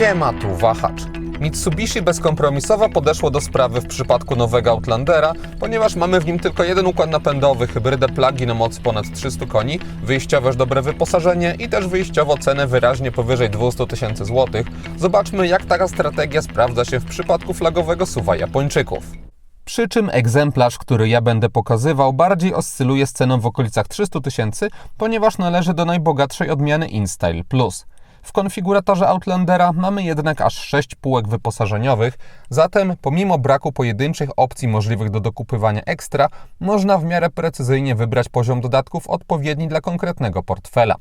Siema, tu wahacz. Mitsubishi bezkompromisowo podeszło do sprawy w przypadku nowego Outlandera, ponieważ mamy w nim tylko jeden układ napędowy, hybrydę plug-in o mocy ponad 300 koni, wyjściowe dobre wyposażenie i też wyjściowo cenę wyraźnie powyżej 200 000 złotych. Zobaczmy, jak taka strategia sprawdza się w przypadku flagowego SUV-a Japończyków. Przy czym egzemplarz, który ja będę pokazywał, bardziej oscyluje z ceną w okolicach 300 000, ponieważ należy do najbogatszej odmiany InStyle Plus. W konfiguratorze Outlandera mamy jednak aż 6 półek wyposażeniowych, zatem pomimo braku pojedynczych opcji możliwych do dokupywania ekstra, można w miarę precyzyjnie wybrać poziom dodatków odpowiedni dla konkretnego portfela.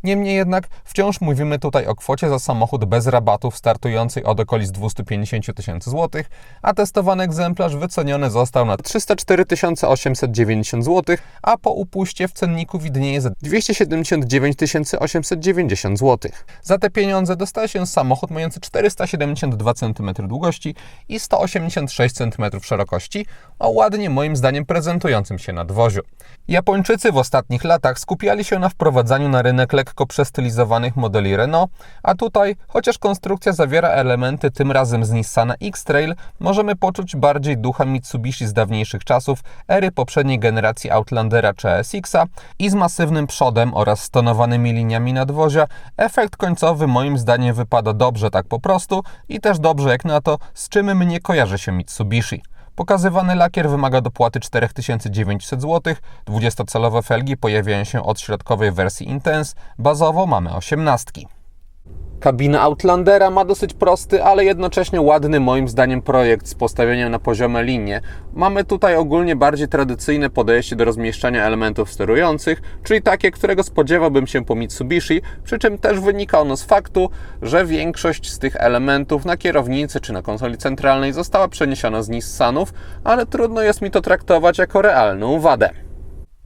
Niemniej jednak wciąż mówimy tutaj o kwocie za samochód bez rabatów startującej od okolic 250 000 złotych, a testowany egzemplarz wyceniony został na 304 890 zł, a po upuście w cenniku widnieje za 279 890 zł. Za te pieniądze dostaje się samochód mający 472 cm długości i 186 cm szerokości, o ładnie moim zdaniem prezentującym się nadwoziu. Japończycy w ostatnich latach skupiali się na wprowadzaniu na rynek lekko przestylizowanych modeli Renault, a tutaj, chociaż konstrukcja zawiera elementy tym razem z Nissana X-Trail, możemy poczuć bardziej ducha Mitsubishi z dawniejszych czasów, ery poprzedniej generacji Outlandera czy ESX-a i z masywnym przodem oraz stonowanymi liniami nadwozia. Efekt końcowy moim zdaniem wypada dobrze tak po prostu i też dobrze jak na to, z czym mnie kojarzy się Mitsubishi. Pokazywany lakier wymaga dopłaty 4900 zł, 20-calowe felgi pojawiają się od środkowej wersji Intense, bazowo mamy 18. Kabina Outlandera ma dosyć prosty, ale jednocześnie ładny moim zdaniem projekt z postawieniem na poziome linie. Mamy tutaj ogólnie bardziej tradycyjne podejście do rozmieszczania elementów sterujących, czyli takie, którego spodziewałbym się po Mitsubishi, przy czym też wynika ono z faktu, że większość z tych elementów na kierownicy czy na konsoli centralnej została przeniesiona z Nissanów, ale trudno jest mi to traktować jako realną wadę.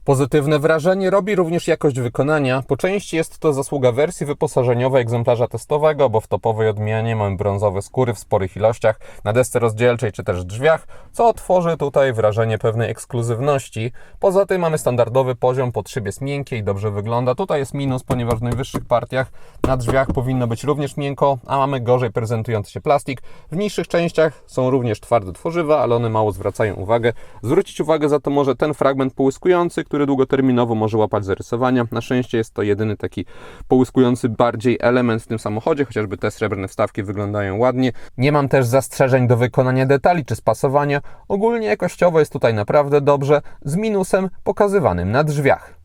Pozytywne wrażenie robi również jakość wykonania. Po części jest to zasługa wersji wyposażeniowej egzemplarza testowego, bo w topowej odmianie mamy brązowe skóry w sporych ilościach na desce rozdzielczej czy też drzwiach, co tworzy tutaj wrażenie pewnej ekskluzywności. Poza tym mamy standardowy poziom, pod szyb jest miękkie i dobrze wygląda. Tutaj jest minus, ponieważ w najwyższych partiach na drzwiach powinno być również miękko, a mamy gorzej prezentujący się plastik. W niższych częściach są również twarde tworzywa, ale one mało zwracają uwagę. Zwrócić uwagę za to może ten fragment połyskujący, który długoterminowo może łapać zarysowania. Na szczęście jest to jedyny taki połyskujący bardziej element w tym samochodzie, chociażby te srebrne wstawki wyglądają ładnie. Nie mam też zastrzeżeń do wykonania detali czy spasowania. Ogólnie jakościowo jest tutaj naprawdę dobrze, z minusem pokazywanym na drzwiach.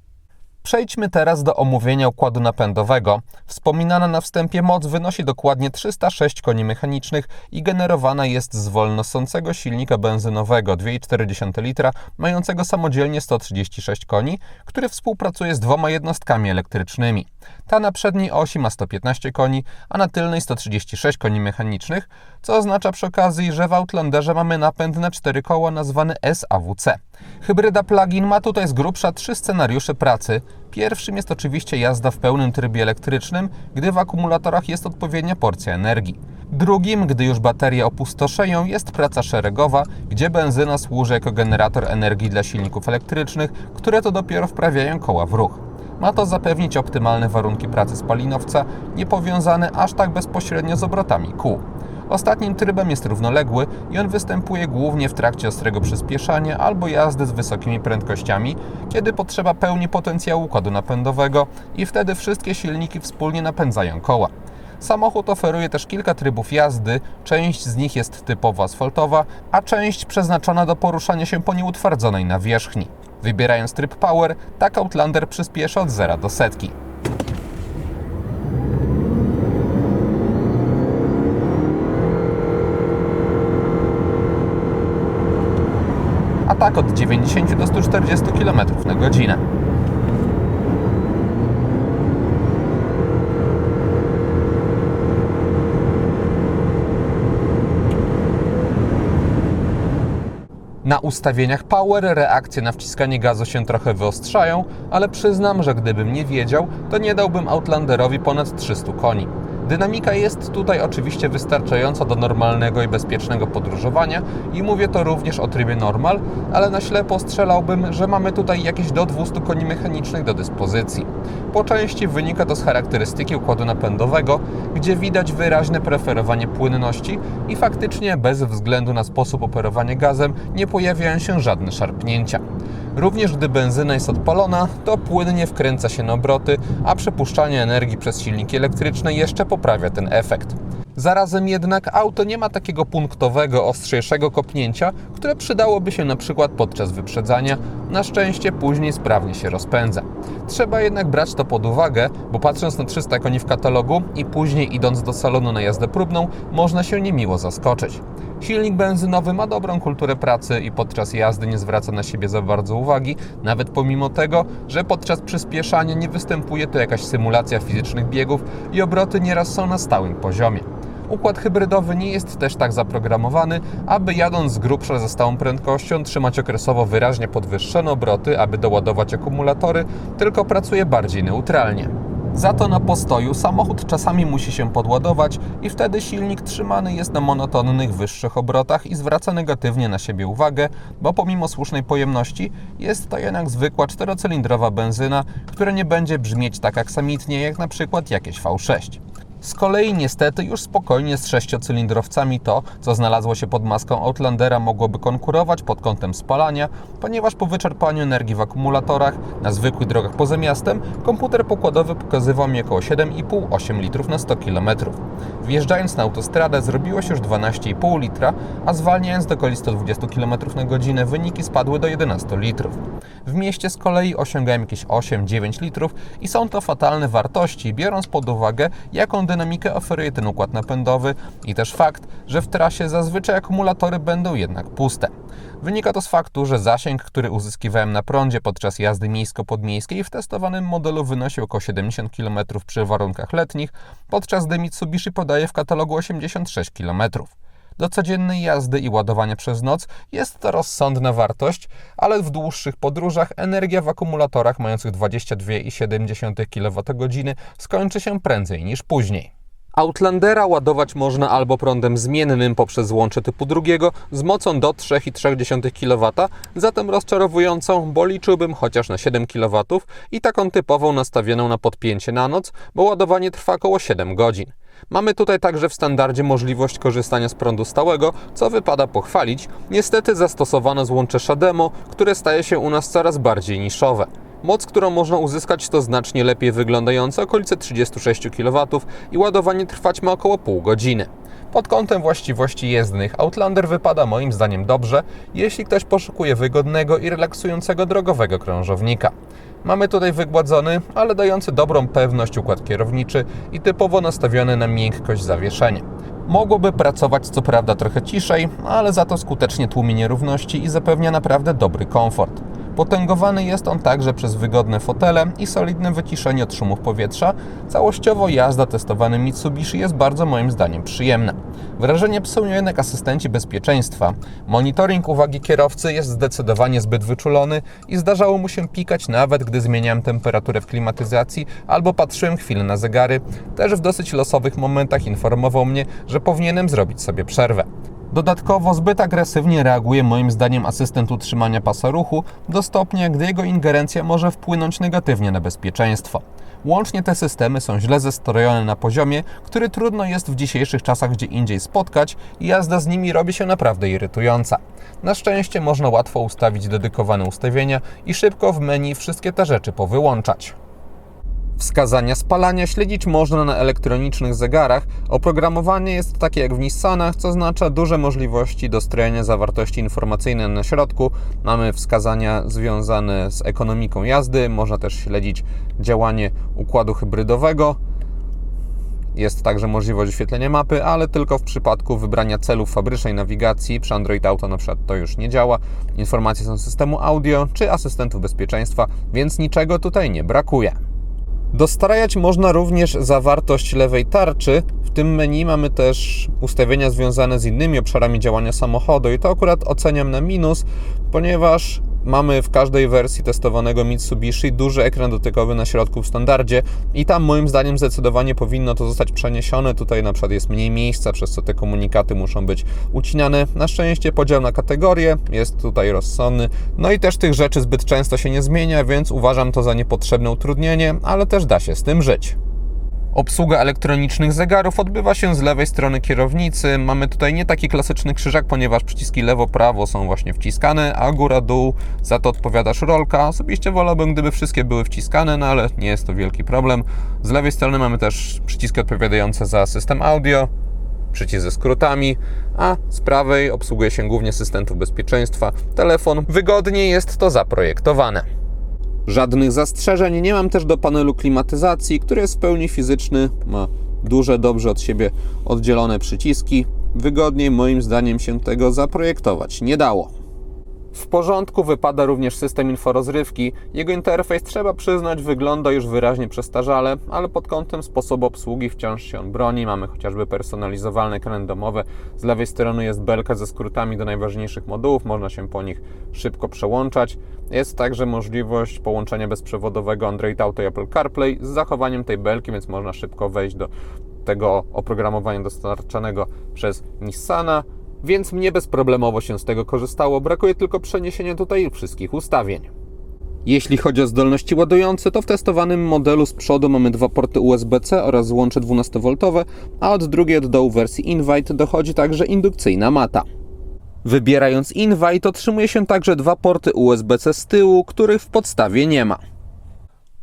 Przejdźmy teraz do omówienia układu napędowego. Wspominana na wstępie moc wynosi dokładnie 306 koni mechanicznych i generowana jest z wolnosącego silnika benzynowego 2,4 litra, mającego samodzielnie 136 koni, który współpracuje z dwoma jednostkami elektrycznymi. Ta na przedniej osi ma 115 koni, a na tylnej 136 koni mechanicznych, co oznacza przy okazji, że w Outlanderze mamy napęd na 4 koła nazwany SAWC. Hybryda plug-in ma tutaj z grubsza 3 scenariusze pracy. Pierwszym jest oczywiście jazda w pełnym trybie elektrycznym, gdy w akumulatorach jest odpowiednia porcja energii. Drugim, gdy już baterie opustoszeją, jest praca szeregowa, gdzie benzyna służy jako generator energii dla silników elektrycznych, które to dopiero wprawiają koła w ruch. Ma to zapewnić optymalne warunki pracy spalinowca, nie powiązane aż tak bezpośrednio z obrotami kół. Ostatnim trybem jest równoległy i on występuje głównie w trakcie ostrego przyspieszania albo jazdy z wysokimi prędkościami, kiedy potrzeba pełni potencjału układu napędowego i wtedy wszystkie silniki wspólnie napędzają koła. Samochód oferuje też kilka trybów jazdy, część z nich jest typowo asfaltowa, a część przeznaczona do poruszania się po nieutwardzonej nawierzchni. Wybierając tryb Power, tak Outlander przyspieszy od 0 do setki. A tak od 90 do 140 km na godzinę. Na ustawieniach Power reakcje na wciskanie gazu się trochę wyostrzają, ale przyznam, że gdybym nie wiedział, to nie dałbym Outlanderowi ponad 300 koni. Dynamika jest tutaj oczywiście wystarczająca do normalnego i bezpiecznego podróżowania i mówię to również o trybie normal, ale na ślepo strzelałbym, że mamy tutaj jakieś do 200 koni mechanicznych do dyspozycji. Po części wynika to z charakterystyki układu napędowego, gdzie widać wyraźne preferowanie płynności i faktycznie bez względu na sposób operowania gazem nie pojawiają się żadne szarpnięcia. Również gdy benzyna jest odpalona, to płynnie wkręca się na obroty, a przepuszczanie energii przez silniki elektryczne jeszcze poprawia ten efekt. Zarazem jednak auto nie ma takiego punktowego, ostrzejszego kopnięcia, które przydałoby się na przykład podczas wyprzedzania. Na szczęście później sprawnie się rozpędza. Trzeba jednak brać to pod uwagę, bo patrząc na 300 koni w katalogu i później idąc do salonu na jazdę próbną, można się niemiło zaskoczyć. Silnik benzynowy ma dobrą kulturę pracy i podczas jazdy nie zwraca na siebie za bardzo uwagi, nawet pomimo tego, że podczas przyspieszania nie występuje to jakaś symulacja fizycznych biegów i obroty nieraz są na stałym poziomie. Układ hybrydowy nie jest też tak zaprogramowany, aby jadąc z grubsza ze stałą prędkością trzymać okresowo wyraźnie podwyższone obroty, aby doładować akumulatory, tylko pracuje bardziej neutralnie. Za to na postoju samochód czasami musi się podładować i wtedy silnik trzymany jest na monotonnych, wyższych obrotach i zwraca negatywnie na siebie uwagę, bo pomimo słusznej pojemności jest to jednak zwykła czterocylindrowa benzyna, która nie będzie brzmieć tak aksamitnie jak na przykład jakieś V6. Z kolei niestety już spokojnie z 6-cylindrowcami to, co znalazło się pod maską Outlandera, mogłoby konkurować pod kątem spalania, ponieważ po wyczerpaniu energii w akumulatorach na zwykłych drogach poza miastem komputer pokładowy pokazywał mi około 7,5-8 litrów na 100 km. Wjeżdżając na autostradę zrobiło się już 12,5 litra, a zwalniając do okolic 120 km na godzinę wyniki spadły do 11 litrów. W mieście z kolei osiągałem jakieś 8-9 litrów i są to fatalne wartości, biorąc pod uwagę, jaką dynamikę oferuje ten układ napędowy i też fakt, że w trasie zazwyczaj akumulatory będą jednak puste. Wynika to z faktu, że zasięg, który uzyskiwałem na prądzie podczas jazdy miejsko-podmiejskiej w testowanym modelu wynosił około 70 km przy warunkach letnich, podczas gdy Mitsubishi podaje w katalogu 86 km. Do codziennej jazdy i ładowania przez noc jest to rozsądna wartość, ale w dłuższych podróżach energia w akumulatorach mających 22,7 kWh skończy się prędzej niż później. Outlandera ładować można albo prądem zmiennym poprzez złącze typu drugiego z mocą do 3,3 kW, zatem rozczarowującą, bo liczyłbym chociaż na 7 kW i taką typową nastawioną na podpięcie na noc, bo ładowanie trwa około 7 godzin. Mamy tutaj także w standardzie możliwość korzystania z prądu stałego, co wypada pochwalić. Niestety zastosowano złącze Shademo, które staje się u nas coraz bardziej niszowe. Moc, którą można uzyskać, to znacznie lepiej wyglądające okolice 36 kW i ładowanie trwać ma około pół godziny. Pod kątem właściwości jezdnych Outlander wypada moim zdaniem dobrze, jeśli ktoś poszukuje wygodnego i relaksującego drogowego krążownika. Mamy tutaj wygładzony, ale dający dobrą pewność układ kierowniczy i typowo nastawiony na miękkość zawieszenia. Mogłoby pracować co prawda trochę ciszej, ale za to skutecznie tłumi nierówności i zapewnia naprawdę dobry komfort. Potęgowany jest on także przez wygodne fotele i solidne wyciszenie od szumów powietrza. Całościowo jazda testowanym Mitsubishi jest bardzo moim zdaniem przyjemna. Wrażenie psują jednak asystenci bezpieczeństwa. Monitoring uwagi kierowcy jest zdecydowanie zbyt wyczulony i zdarzało mu się pikać nawet gdy zmieniałem temperaturę w klimatyzacji albo patrzyłem chwilę na zegary. Też w dosyć losowych momentach informował mnie, że powinienem zrobić sobie przerwę. Dodatkowo zbyt agresywnie reaguje moim zdaniem asystent utrzymania pasa ruchu do stopnia, gdy jego ingerencja może wpłynąć negatywnie na bezpieczeństwo. Łącznie te systemy są źle zestrojone na poziomie, który trudno jest w dzisiejszych czasach gdzie indziej spotkać i jazda z nimi robi się naprawdę irytująca. Na szczęście można łatwo ustawić dedykowane ustawienia i szybko w menu wszystkie te rzeczy powyłączać. Wskazania spalania śledzić można na elektronicznych zegarach. Oprogramowanie jest takie jak w Nissanach, co oznacza duże możliwości dostrojenia zawartości informacyjnej na środku. Mamy wskazania związane z ekonomiką jazdy, można też śledzić działanie układu hybrydowego. Jest także możliwość wyświetlenia mapy, ale tylko w przypadku wybrania celów fabrycznej nawigacji. Przy Android Auto na przykład to już nie działa. Informacje są z systemu audio czy asystentów bezpieczeństwa, więc niczego tutaj nie brakuje. Dostrajać można również zawartość lewej tarczy. W tym menu mamy też ustawienia związane z innymi obszarami działania samochodu i to akurat oceniam na minus, ponieważ mamy w każdej wersji testowanego Mitsubishi duży ekran dotykowy na środku w standardzie i tam moim zdaniem zdecydowanie powinno to zostać przeniesione. Tutaj na przykład jest mniej miejsca, przez co te komunikaty muszą być ucinane. Na szczęście podział na kategorie jest tutaj rozsądny. No i też tych rzeczy zbyt często się nie zmienia, więc uważam to za niepotrzebne utrudnienie, ale też da się z tym żyć. Obsługa elektronicznych zegarów odbywa się z lewej strony kierownicy. Mamy tutaj nie taki klasyczny krzyżak, ponieważ przyciski lewo-prawo są właśnie wciskane, a góra-dół za to odpowiada szrolka. Osobiście wolałbym, gdyby wszystkie były wciskane, no ale nie jest to wielki problem. Z lewej strony mamy też przyciski odpowiadające za system audio, przycisk ze skrótami, a z prawej obsługuje się głównie asystentów bezpieczeństwa. Telefon, wygodnie jest to zaprojektowane. Żadnych zastrzeżeń nie mam też do panelu klimatyzacji, który jest w pełni fizyczny, ma duże, dobrze od siebie oddzielone przyciski. Wygodniej moim zdaniem się tego zaprojektować nie dało. W porządku wypada również system inforozrywki. Jego interfejs, trzeba przyznać, wygląda już wyraźnie przestarzale, ale pod kątem sposobu obsługi wciąż się on broni. Mamy chociażby personalizowalne ekrany domowe. Z lewej strony jest belka ze skrótami do najważniejszych modułów, można się po nich szybko przełączać. Jest także możliwość połączenia bezprzewodowego Android Auto i Apple CarPlay z zachowaniem tej belki, więc można szybko wejść do tego oprogramowania dostarczanego przez Nissana. Więc mnie bezproblemowo się z tego korzystało, brakuje tylko przeniesienia tutaj wszystkich ustawień. Jeśli chodzi o zdolności ładujące, to w testowanym modelu z przodu mamy dwa porty USB-C oraz złącze 12V, a od drugiej od dołu wersji Invite dochodzi także indukcyjna mata. Wybierając Invite otrzymuje się także dwa porty USB-C z tyłu, których w podstawie nie ma.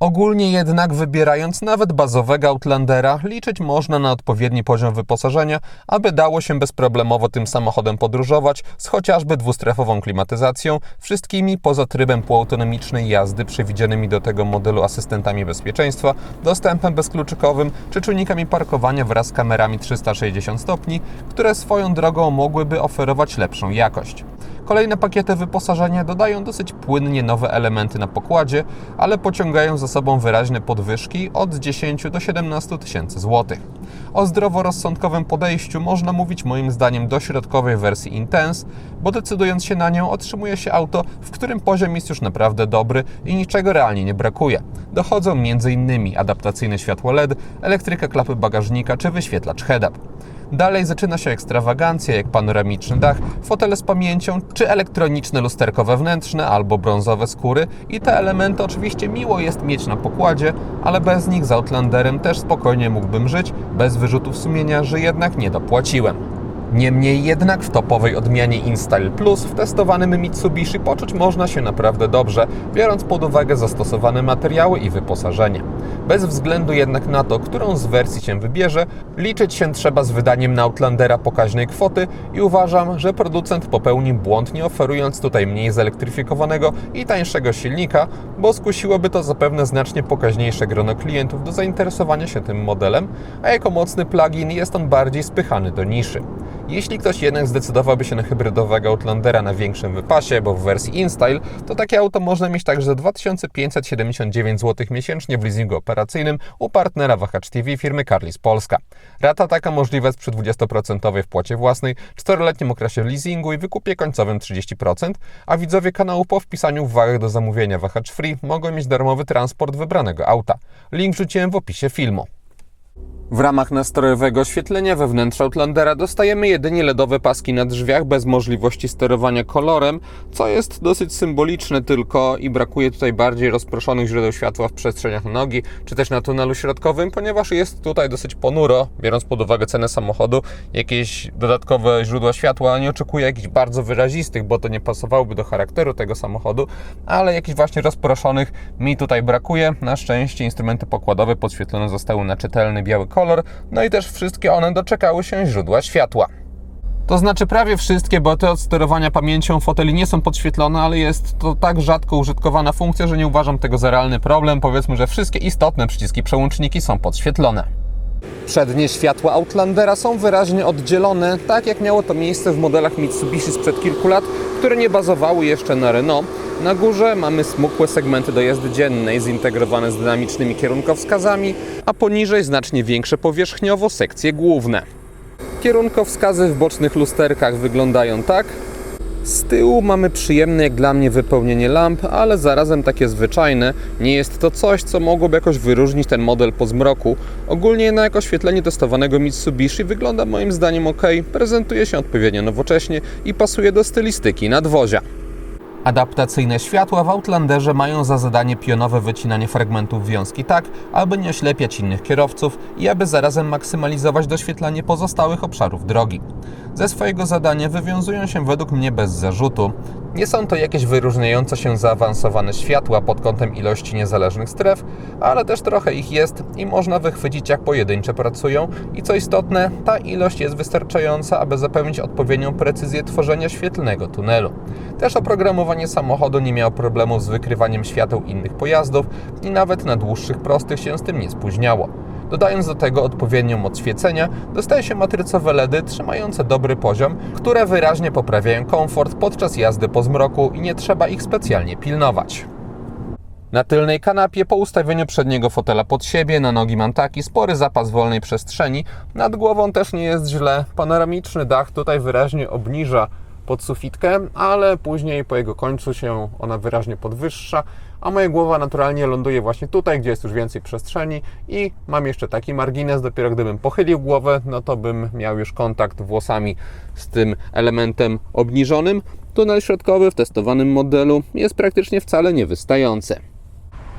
Ogólnie jednak, wybierając nawet bazowego Outlandera, liczyć można na odpowiedni poziom wyposażenia, aby dało się bezproblemowo tym samochodem podróżować z chociażby dwustrefową klimatyzacją, wszystkimi poza trybem półautonomicznej jazdy przewidzianymi do tego modelu asystentami bezpieczeństwa, dostępem bezkluczykowym czy czujnikami parkowania wraz z kamerami 360 stopni, które swoją drogą mogłyby oferować lepszą jakość. Kolejne pakiety wyposażenia dodają dosyć płynnie nowe elementy na pokładzie, ale pociągają za sobą wyraźne podwyżki od 10 do 17 tysięcy złotych. O zdroworozsądkowym podejściu można mówić moim zdaniem do środkowej wersji Intense, bo decydując się na nią otrzymuje się auto, w którym poziom jest już naprawdę dobry i niczego realnie nie brakuje. Dochodzą m.in. adaptacyjne światło LED, elektryka klapy bagażnika czy wyświetlacz head-up. Dalej zaczyna się ekstrawagancja, jak panoramiczny dach, fotele z pamięcią, czy elektroniczne lusterko wewnętrzne albo brązowe skóry i te elementy oczywiście miło jest mieć na pokładzie, ale bez nich z Outlanderem też spokojnie mógłbym żyć, bez wyrzutów sumienia, że jednak nie dopłaciłem. Niemniej jednak w topowej odmianie InStyle Plus w testowanym Mitsubishi poczuć można się naprawdę dobrze, biorąc pod uwagę zastosowane materiały i wyposażenie. Bez względu jednak na to, którą z wersji się wybierze, liczyć się trzeba z wydaniem na Outlandera pokaźnej kwoty i uważam, że producent popełnił błąd, nie oferując tutaj mniej zelektryfikowanego i tańszego silnika, bo skusiłoby to zapewne znacznie pokaźniejsze grono klientów do zainteresowania się tym modelem, a jako mocny plug-in jest on bardziej spychany do niszy. Jeśli ktoś jednak zdecydowałby się na hybrydowego Outlandera na większym wypasie, bo w wersji InStyle, to takie auto można mieć także za 2579 zł miesięcznie w leasingu operacyjnym u partnera Wahacz TV firmy Carlis Polska. Rata taka możliwa jest przy 20% wpłacie własnej, 4-letnim okresie leasingu i wykupie końcowym 30%, a widzowie kanału po wpisaniu w wagach do zamówienia Wahacz Free mogą mieć darmowy transport wybranego auta. Link wrzuciłem w opisie filmu. W ramach nastrojowego oświetlenia we wnętrzu Outlandera dostajemy jedynie LEDowe paski na drzwiach bez możliwości sterowania kolorem, co jest dosyć symboliczne tylko i brakuje tutaj bardziej rozproszonych źródeł światła w przestrzeniach nogi, czy też na tunelu środkowym, ponieważ jest tutaj dosyć ponuro, biorąc pod uwagę cenę samochodu, jakieś dodatkowe źródła światła nie oczekuję jakichś bardzo wyrazistych, bo to nie pasowałoby do charakteru tego samochodu, ale jakichś właśnie rozproszonych mi tutaj brakuje. Na szczęście instrumenty pokładowe podświetlone zostały na czytelny biały kolor, no i też wszystkie one doczekały się źródła światła. To znaczy prawie wszystkie, bo te od sterowania pamięcią foteli nie są podświetlone, ale jest to tak rzadko użytkowana funkcja, że nie uważam tego za realny problem. Powiedzmy, że wszystkie istotne przyciski przełączniki są podświetlone. Przednie światła Outlandera są wyraźnie oddzielone, tak jak miało to miejsce w modelach Mitsubishi sprzed kilku lat, które nie bazowały jeszcze na Renault. Na górze mamy smukłe segmenty do jazdy dziennej zintegrowane z dynamicznymi kierunkowskazami, a poniżej znacznie większe powierzchniowo sekcje główne. Kierunkowskazy w bocznych lusterkach wyglądają tak, Z tyłu mamy przyjemne jak dla mnie wypełnienie lamp, ale zarazem takie zwyczajne. Nie jest to coś, co mogłoby jakoś wyróżnić ten model po zmroku. Ogólnie jednak oświetlenie testowanego Mitsubishi wygląda moim zdaniem ok, prezentuje się odpowiednio nowocześnie i pasuje do stylistyki nadwozia. Adaptacyjne światła w Outlanderze mają za zadanie pionowe wycinanie fragmentów wiązki tak, aby nie oślepiać innych kierowców i aby zarazem maksymalizować doświetlanie pozostałych obszarów drogi. Ze swojego zadania wywiązują się według mnie bez zarzutu. Nie są to jakieś wyróżniające się zaawansowane światła pod kątem ilości niezależnych stref, ale też trochę ich jest i można wychwycić, jak pojedyncze pracują i co istotne, ta ilość jest wystarczająca, aby zapewnić odpowiednią precyzję tworzenia świetlnego tunelu. Też oprogramowanie samochodu nie miało problemów z wykrywaniem świateł innych pojazdów i nawet na dłuższych prostych się z tym nie spóźniało. Dodając do tego odpowiednią moc świecenia, dostaje się matrycowe LEDy trzymające dobry poziom, które wyraźnie poprawiają komfort podczas jazdy po zmroku i nie trzeba ich specjalnie pilnować. Na tylnej kanapie po ustawieniu przedniego fotela pod siebie na nogi mam taki spory zapas wolnej przestrzeni, nad głową też nie jest źle, panoramiczny dach tutaj wyraźnie obniża podsufitkę, ale później po jego końcu się ona wyraźnie podwyższa, a moja głowa naturalnie ląduje właśnie tutaj, gdzie jest już więcej przestrzeni i mam jeszcze taki margines, dopiero gdybym pochylił głowę, no to bym miał już kontakt włosami z tym elementem obniżonym. Tunel środkowy w testowanym modelu jest praktycznie wcale niewystający.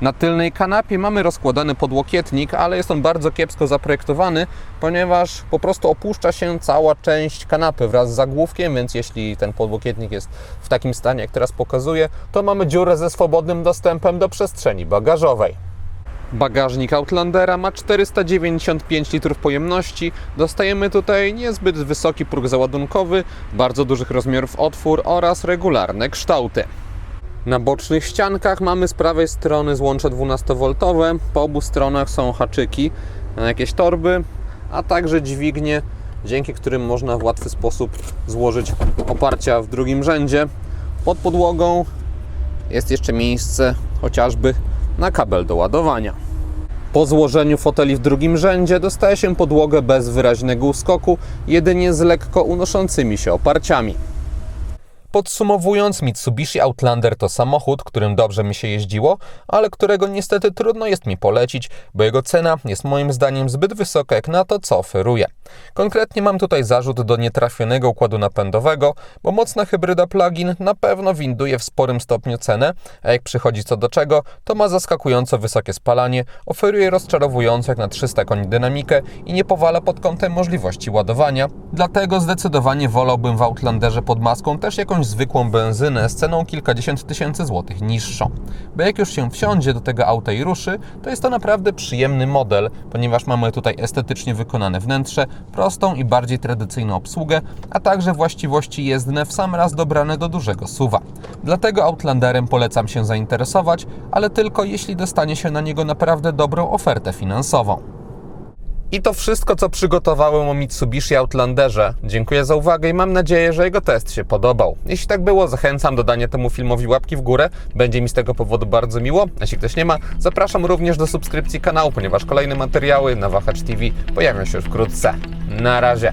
Na tylnej kanapie mamy rozkładany podłokietnik, ale jest on bardzo kiepsko zaprojektowany, ponieważ po prostu opuszcza się cała część kanapy wraz z zagłówkiem, więc jeśli ten podłokietnik jest w takim stanie, jak teraz pokazuję, to mamy dziurę ze swobodnym dostępem do przestrzeni bagażowej. Bagażnik Outlandera ma 495 litrów pojemności, dostajemy tutaj niezbyt wysoki próg załadunkowy, bardzo dużych rozmiarów otwór oraz regularne kształty. Na bocznych ściankach mamy z prawej strony złącze 12V, po obu stronach są haczyki na jakieś torby, a także dźwignie, dzięki którym można w łatwy sposób złożyć oparcia w drugim rzędzie. Pod podłogą jest jeszcze miejsce chociażby na kabel do ładowania. Po złożeniu foteli w drugim rzędzie dostaje się podłogę bez wyraźnego uskoku, jedynie z lekko unoszącymi się oparciami. Podsumowując, Mitsubishi Outlander to samochód, którym dobrze mi się jeździło, ale którego niestety trudno jest mi polecić, bo jego cena jest moim zdaniem zbyt wysoka jak na to, co oferuje. Konkretnie mam tutaj zarzut do nietrafionego układu napędowego, bo mocna hybryda plug-in na pewno winduje w sporym stopniu cenę, a jak przychodzi co do czego, to ma zaskakująco wysokie spalanie, oferuje rozczarowującą jak na 300 koni dynamikę i nie powala pod kątem możliwości ładowania. Dlatego zdecydowanie wolałbym w Outlanderze pod maską też jakąś zwykłą benzynę z ceną kilkadziesiąt tysięcy złotych niższą. Bo jak już się wsiądzie do tego auta i ruszy, to jest to naprawdę przyjemny model, ponieważ mamy tutaj estetycznie wykonane wnętrze, prostą i bardziej tradycyjną obsługę, a także właściwości jezdne w sam raz dobrane do dużego SUV-a. Dlatego Outlanderem polecam się zainteresować, ale tylko jeśli dostanie się na niego naprawdę dobrą ofertę finansową. I to wszystko, co przygotowałem o Mitsubishi Outlanderze. Dziękuję za uwagę i mam nadzieję, że jego test się podobał. Jeśli tak było, zachęcam do dania temu filmowi łapki w górę. Będzie mi z tego powodu bardzo miło. Jeśli ktoś nie ma, zapraszam również do subskrypcji kanału, ponieważ kolejne materiały na Wahacz TV pojawią się już wkrótce. Na razie!